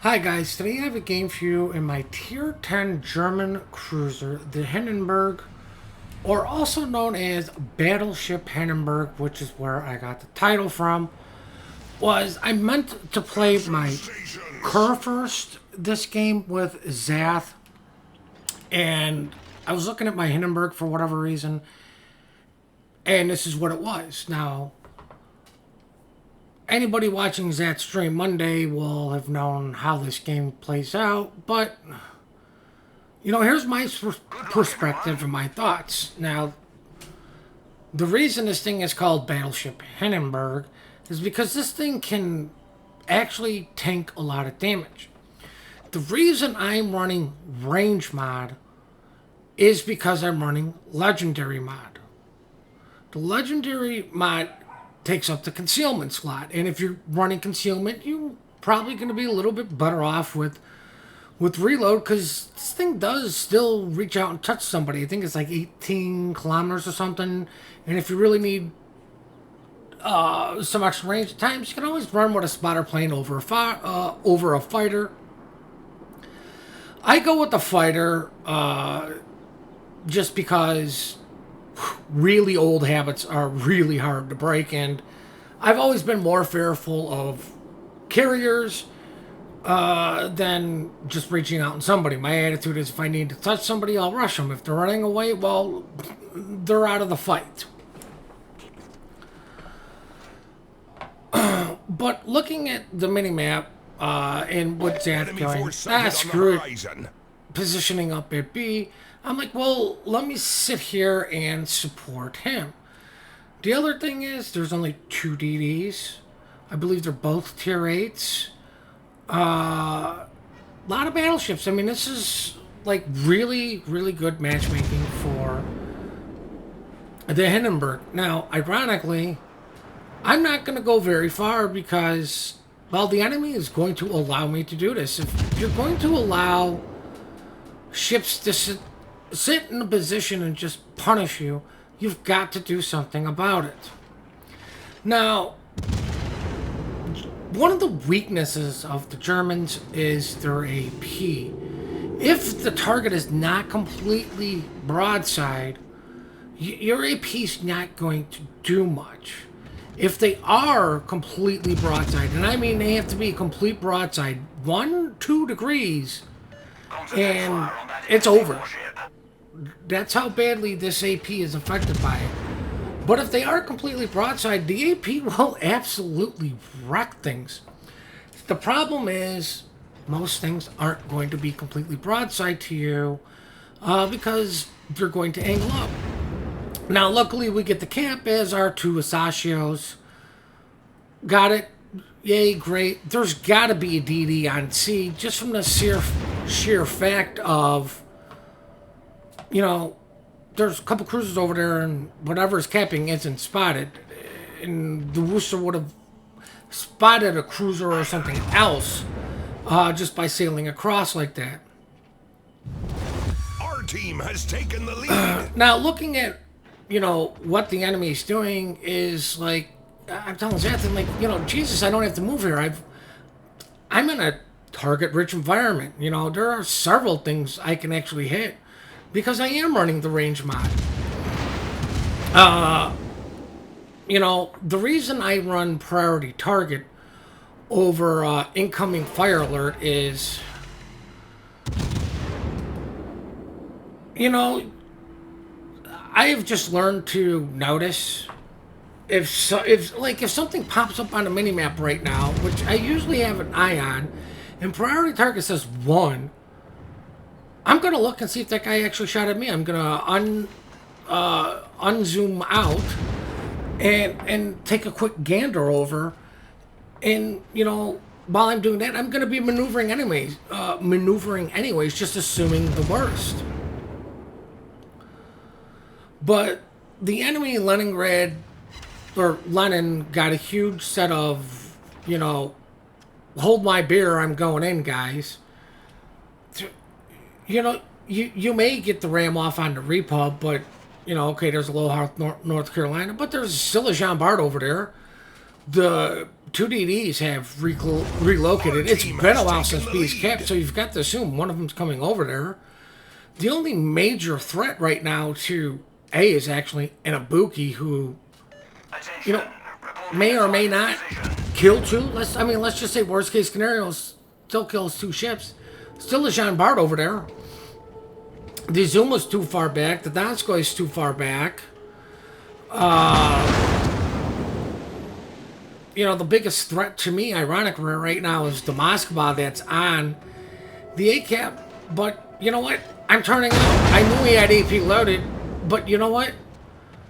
Hi guys, today I have a game for you in my Tier 10 German cruiser, the Hindenburg, or also known as Battleship Hindenburg, which is where I got the title from. I meant to play my first this game with Zath, and I was looking at my Hindenburg for whatever reason, and this is what it was. Now, anybody watching that stream Monday will have known how this game plays out, but here's my perspective and my thoughts. Now, the reason this thing is called Battleship Hindenburg is because this thing can actually tank a lot of damage. The reason I'm running range mod is because I'm running legendary mod. The legendary mod takes up the concealment slot, and if you're running concealment, you're probably going to be a little bit better off with reload, because this thing does still reach out and touch somebody. I think it's like 18 kilometers or something, and if you really need some extra range at times, you can always run with a spotter plane over a fighter. I go with the fighter just because really old habits are really hard to break, and I've always been more fearful of carriers than just reaching out on somebody. My attitude is if I need to touch somebody, I'll rush them. If they're running away, well, they're out of the fight. But looking at the minimap and what Zath going, screw it, positioning up at B, I'm like, well, let me sit here and support him. The other thing is, there's only 2 DDs. I believe they're both tier 8s. A lot of battleships. I mean, this is like really, really good matchmaking for the Hindenburg. Now, ironically, I'm not going to go very far because, well, the enemy is going to allow me to do this. If you're going to allow ships to sit in a position and just punish you, you've got to do something about it. Now, one of the weaknesses of the Germans is their AP. If the target is not completely broadside, your AP's not going to do much. If they are completely broadside, and I mean they have to be complete broadside, 1-2 degrees, and it's over. That's how badly this AP is affected by it. But if they are completely broadside, the AP will absolutely wreck things. The problem is, most things aren't going to be completely broadside to you because they're going to angle up. Now, luckily, we get the camp as our 2 Asacios. Got it. Yay, great. There's got to be a DD on C just from the sheer fact of, there's a couple cruisers over there, and whatever is capping isn't spotted. And the Worcester would have spotted a cruiser or something else just by sailing across like that. Our team has taken the lead. Now, looking at, what the enemy is doing is like, I'm telling Zath, I'm like, Jesus, I don't have to move here. I'm in a target-rich environment. There are several things I can actually hit because I am running the range mod. The reason I run priority target over incoming fire alert is, I have just learned to notice if something pops up on the minimap right now, which I usually have an eye on, and priority target says 1, I'm gonna look and see if that guy actually shot at me. I'm gonna unzoom out and take a quick gander over, and while I'm doing that, I'm gonna be maneuvering anyways, just assuming the worst. But the enemy Leningrad or Lenin got a huge set of, hold my beer, I'm going in, guys. You may get the ram off on the repub, but, okay, there's a low North Carolina, but there's still a Jean Bart over there. The two DDs have relocated. It's been a while since B's capped, so you've got to assume one of them's coming over there. The only major threat right now to A is actually an Ibuki who, you know, may or may not kill two. Let's just say worst case scenario still kills two ships. Still a Jean Bart over there. The Zuma's too far back. The Donskoy's too far back. The biggest threat to me, ironically, right now is the Moskva that's on the ACAP. But you know what? I'm turning out. I knew he had AP loaded, but you know what?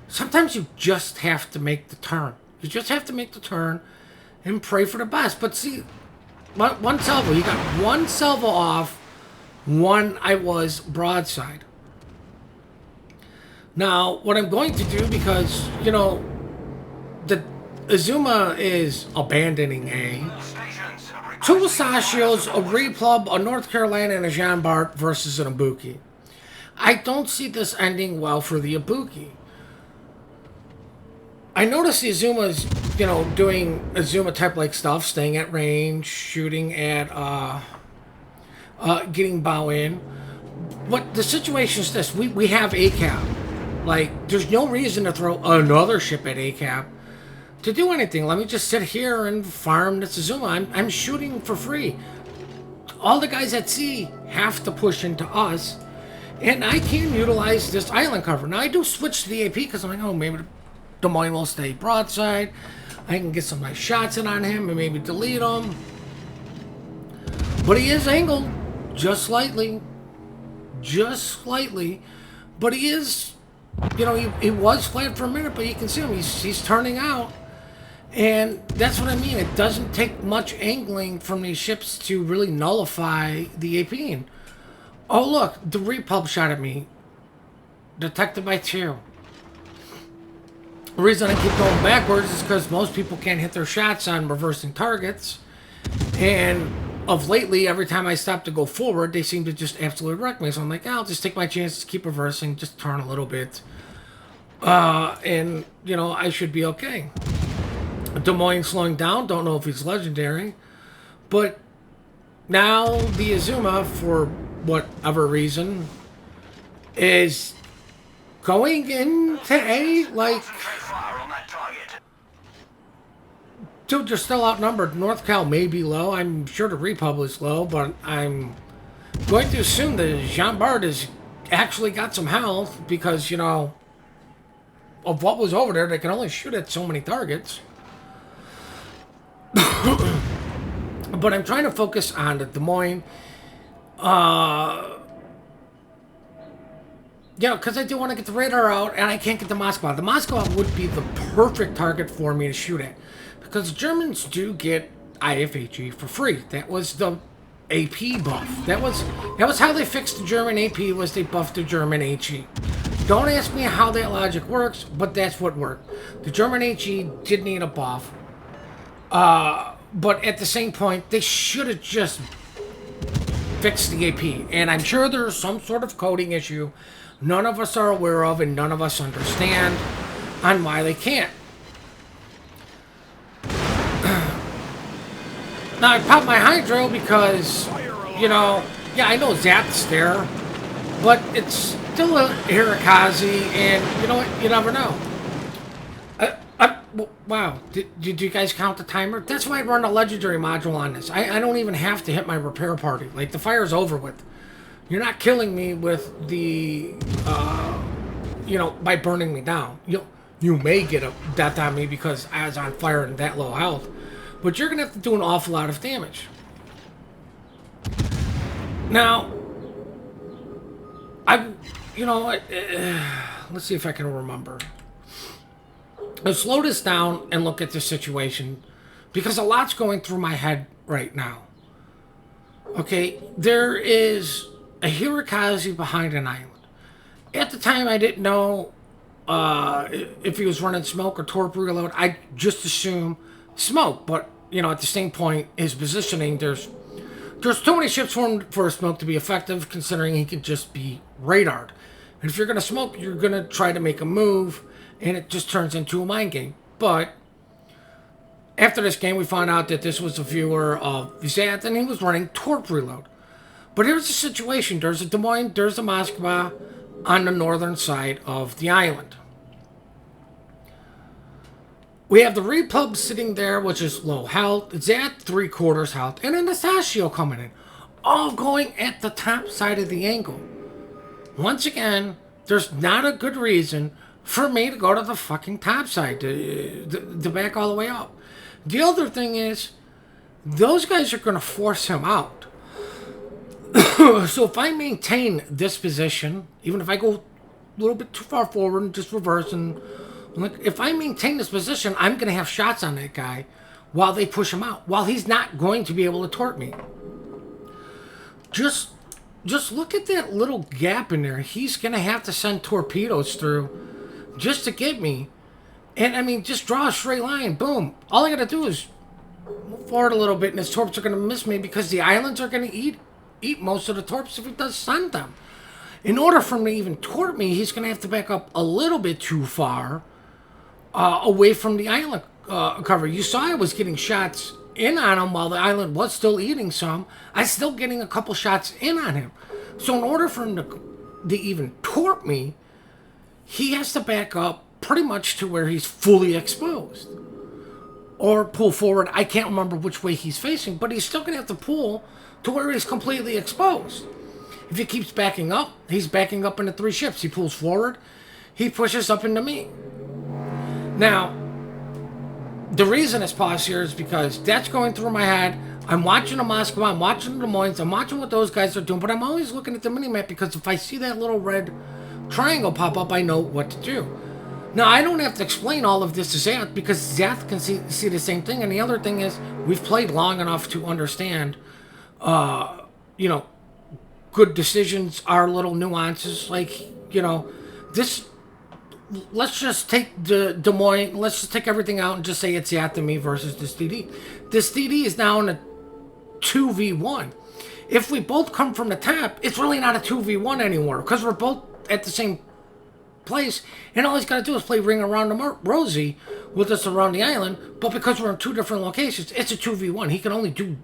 Sometimes you just have to make the turn. You just have to make the turn and pray for the best. But see, one salvo. You got one salvo off. One I was broadside. Now, what I'm going to do, because, the Azuma is abandoning A. Two Wasashios, a Repub, a North Carolina, and a Jean Bart versus an Ibuki. I don't see this ending well for the Ibuki. I noticed the Azuma's, doing Azuma type like stuff, staying at range, shooting at, getting bow in. But the situation is this: we have ACAP. Like, there's no reason to throw another ship at ACAP to do anything. Let me just sit here and farm this Azuma. I'm shooting for free. All the guys at sea have to push into us, and I can utilize this island cover. Now, I do switch to the AP because I'm like, oh, maybe Des Moines will stay broadside. I can get some nice shots in on him and maybe delete him. But he is angled just slightly. But he is, he was flat for a minute, but you can see him. He's turning out. And that's what I mean. It doesn't take much angling from these ships to really nullify the AP. Oh, look, the Repub shot at me. Detected by 2. The reason I keep going backwards is because most people can't hit their shots on reversing targets. And of lately, every time I stop to go forward, they seem to just absolutely wreck me. So I'm like, I'll just take my chances, keep reversing, just turn a little bit. And, I should be okay. Des Moines slowing down. Don't know if he's legendary. But now the Azuma, for whatever reason, is going into A, like... Dude, they're still outnumbered. North Cal may be low. I'm sure the Repub is low, but I'm going to assume that Jean Bart has actually got some health because, of what was over there. They can only shoot at so many targets. But I'm trying to focus on the Des Moines. Because I do want to get the radar out, and I can't get the Moskva. The Moskva would be the perfect target for me to shoot at. Because Germans do get IFHE for free. That was the AP buff. That was how they fixed the German AP, was they buffed the German HE. Don't ask me how that logic works, but that's what worked. The German HE did need a buff. But at the same point, they should have just fixed the AP. And I'm sure there's some sort of coding issue none of us are aware of and none of us understand on why they can't. Now, I popped my Hydro because, I know Zath's there, but it's still a Hirakazi, and you know what? You never know. Wow, did you guys count the timer? That's why I run a legendary module on this. I don't even have to hit my repair party. Like, the fire's over with. You're not killing me with the, by burning me down. You may get a death on me because I was on fire and that low health. But you're going to have to do an awful lot of damage. Now, let's see if I can remember. Let's slow this down and look at the situation, because a lot's going through my head right now. Okay, there is a Hirakazi behind an island. At the time, I didn't know if he was running smoke or torp reload. I just assumed smoke, but at the same point, his positioning, there's too many ships for a smoke to be effective, considering he could just be radared. And if you're gonna smoke, you're gonna try to make a move, and it just turns into a mind game. But After this game, we found out that this was a viewer of Zath, and he was running Torp Reload. But here's the situation. There's a Des Moines, there's a Moskva on the northern side of the island. We have the Repub sitting there, which is low health. Zath, 3/4 health. And an Anastasio coming in. All going at the top side of the angle. Once again, there's not a good reason for me to go to the fucking top side, to back all the way up. The other thing is, those guys are going to force him out. So if I maintain this position, even if I go a little bit too far forward and just reverse, and if I maintain this position, I'm going to have shots on that guy while they push him out, while he's not going to be able to torp me. Just look at that little gap in there. He's going to have to send torpedoes through just to get me. And, I mean, just draw a straight line. Boom. All I got to do is move forward a little bit, and his torps are going to miss me because the islands are going to eat most of the torps if he does send them. In order for him to even torp me, he's going to have to back up a little bit too far away from the island cover. You saw I was getting shots in on him while the island was still eating some. I was still getting a couple shots in on him. So in order for him to even torp me, he has to back up pretty much to where he's fully exposed. Or pull forward. I can't remember which way he's facing, but he's still going to have to pull to where he's completely exposed. If he keeps backing up, he's backing up into 3 ships. He pulls forward, he pushes up into me. Now, the reason it's paused here is because that's going through my head. I'm watching the Moscow, I'm watching the Des Moines, I'm watching what those guys are doing, but I'm always looking at the minimap because if I see that little red triangle pop up, I know what to do. Now, I don't have to explain all of this to Zath because Zath can see the same thing. And the other thing is, we've played long enough to understand, good decisions are little nuances. Like, this, let's just take the Des Moines, let's just take everything out and just say it's Zath to me versus this DD. This DD is now in a 2v1. If we both come from the top, it's really not a 2v1 anymore because we're both at the same place, and all he's got to do is play Ring Around the Rosie with us around the island, but because we're in 2 different locations, it's a 2v1. He can only do,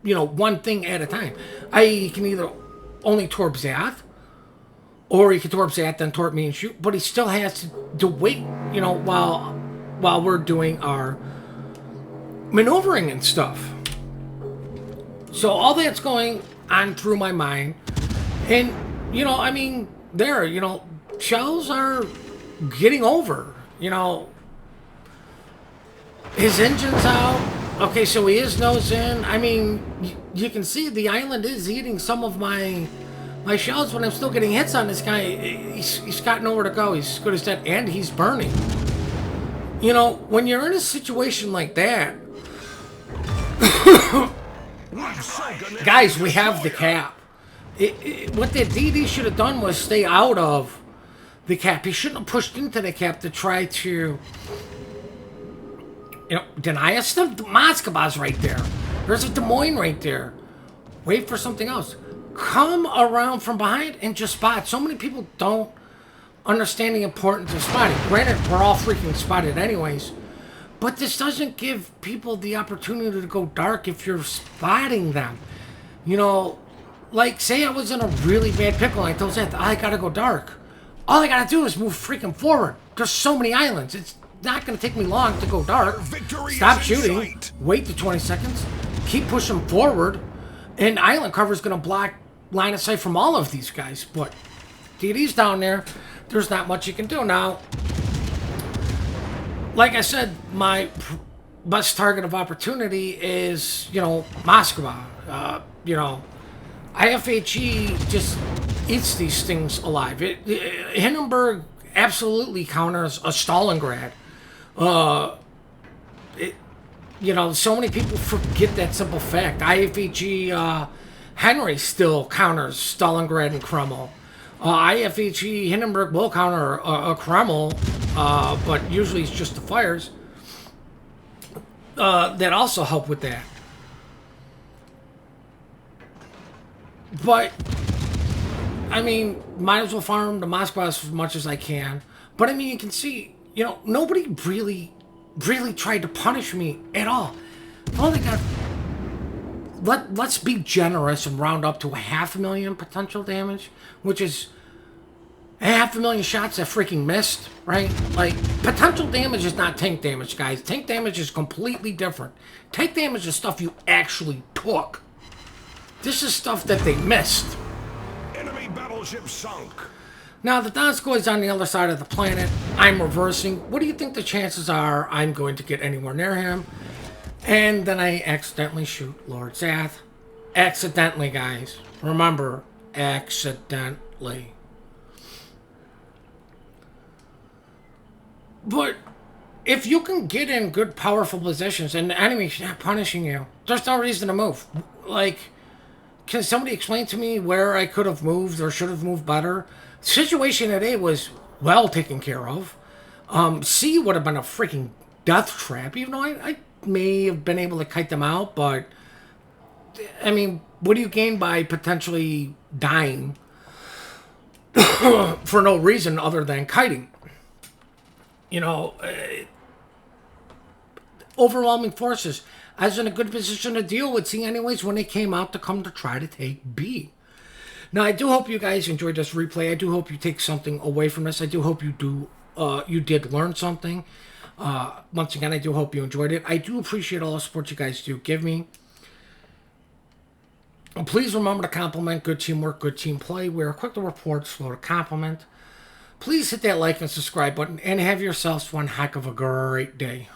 one thing at a time. He can either only torp Zath, or he can torp Zath, then torp me and shoot, but he still has to wait, while we're doing our maneuvering and stuff. So all that's going on through my mind, and, shells are getting over, his engine's out. Okay, so he is nose in. I mean, you can see the island is eating some of my shells, but I'm still getting hits on this guy. He's got nowhere to go. He's as good as dead, and he's burning. When you're in a situation like that, guys, we have the cap. What the DD should have done was stay out of the cap. He shouldn't have pushed into the cap to try to, deny us. The Moskva's right there. There's a Des Moines right there. Wait for something else. Come around from behind and just spot. So many people don't understand the importance of spotting. Granted, we're all freaking spotted anyways, but this doesn't give people the opportunity to go dark if you're spotting them. Like, say I was in a really bad pickle and I told Zath, I gotta go dark. All I gotta do is move freaking forward. There's so many islands. It's not gonna take me long to go dark. Stop shooting. Wait the 20 seconds. Keep pushing forward. And island cover's gonna block line of sight from all of these guys. But DD's down there. There's not much you can do. Now, like I said, my best target of opportunity is, Moskva. IFHE just eats these things alive. Hindenburg absolutely counters a Stalingrad. So many people forget that simple fact. IFHE Henry still counters Stalingrad and Kreml. IFHE Hindenburg will counter a Kreml, but usually it's just the fires that also help with that. But, might as well farm the Moskva as much as I can. But, you can see, nobody really really tried to punish me at all. I've only got... Let's be generous and round up to 500,000 potential damage, which is 500,000 shots that freaking missed, right? Like, potential damage is not tank damage, guys. Tank damage is completely different. Tank damage is stuff you actually took. This is stuff that they missed. Enemy battleship sunk. Now, the Donskoy is on the other side of the planet. I'm reversing. What do you think the chances are I'm going to get anywhere near him? And then I accidentally shoot Lord Zath. Accidentally, guys. Remember, accidentally. But if you can get in good, powerful positions and the enemy's not punishing you, there's no reason to move. Like, can somebody explain to me where I could have moved or should have moved better? Situation at A was well taken care of. C would have been a freaking death trap, even though I may have been able to kite them out, but I mean, what do you gain by potentially dying for no reason other than kiting? You know, overwhelming forces. I was in a good position to deal with C anyways when they came out to come to try to take B. Now, I do hope you guys enjoyed this replay. I do hope you take something away from this. I do hope you did learn something. Once again, I do hope you enjoyed it. I do appreciate all the support you guys do give me. And please remember to compliment good teamwork, good team play. We are quick to report, slow to compliment. Please hit that like and subscribe button and have yourselves one heck of a great day.